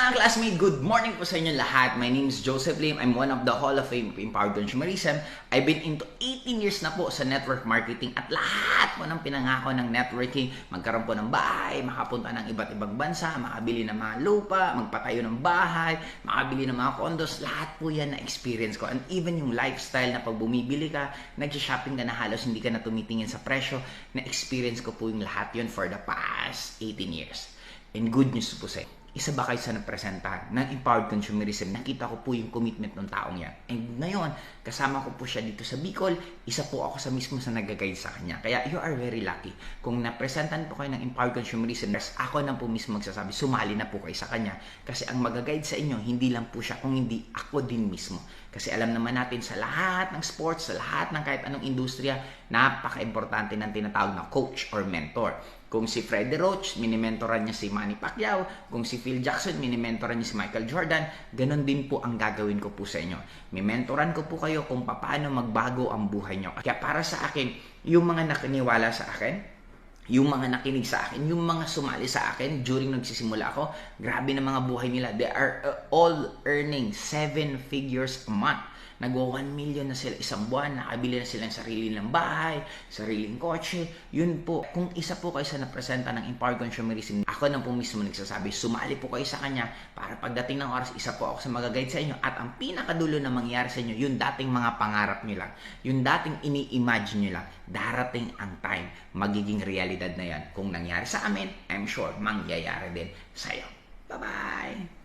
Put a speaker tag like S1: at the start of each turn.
S1: mga classmate, good morning po sa inyo lahat. My name is Joseph Lim. I'm one of the Hall of Fame of Empowered Consumerism. I've been into 18 years na po sa network marketing at lahat po ng pinangako ng networking. Magkaroon po ng bahay, makapunta ng iba't ibang bansa, makabili ng mga lupa, magpatayo ng bahay, makabili ng mga condos. Lahat po yan na experience ko. And even yung lifestyle na pag bumibili ka, nag-shopping ka na halos hindi ka na tumitingin sa presyo, na experience ko po yung lahat yun for the past 18 years. And good news po sa inyo. Isa ba kayo sa nagpresenta ng Empowered Consumerism? Nakita ko po yung commitment ng taong yan. And ngayon, kasama ko po siya dito sa Bicol. Isa po ako sa mismo sa nag-guide sa kanya. Kaya you are very lucky. Kung napresentan po kayo ng Empowered Consumerism, ako na po mismo magsasabi, sumali na po kayo sa kanya. Kasi ang mag-guide sa inyo, hindi lang po siya, kung hindi ako din mismo. Kasi alam naman natin sa lahat ng sports, sa lahat ng kahit anong industriya, napaka-importante ng tinatawag na coach or mentor. Kung si Freddie Roach, minimentoran niya si Manny Pacquiao. Kung si Phil Jackson, minimentoran niya si Michael Jordan. Ganon din po ang gagawin ko po sa inyo. Mimentoran ko po kayo kung paano magbago ang buhay niyo. Kaya para sa akin, yung mga nakiniwala sa akin, yung mga nakinig sa akin, yung mga sumali sa akin during nagsisimula ako, grabe na mga buhay nila. They are all earning 7 figures a month. Nagwa 1 million na sila isang buwan, nakabili na sila ng sarili ng bahay, sariling kotse. Yun po, kung isa po kayo sa napresenta ng Empowered Consumerism, ako na po mismo nagsasabi, sumali po kayo sa kanya para pagdating ng oras, isa po ako sa mag-guide sa inyo. At ang pinakadulo na mangyayari sa inyo, yung dating mga pangarap nyo lang, yung dating ini-imagine nyo lang, darating ang time, magiging realidad na yan. Kung nangyari sa amin, I'm sure mangyayari din sa'yo. Bye-bye!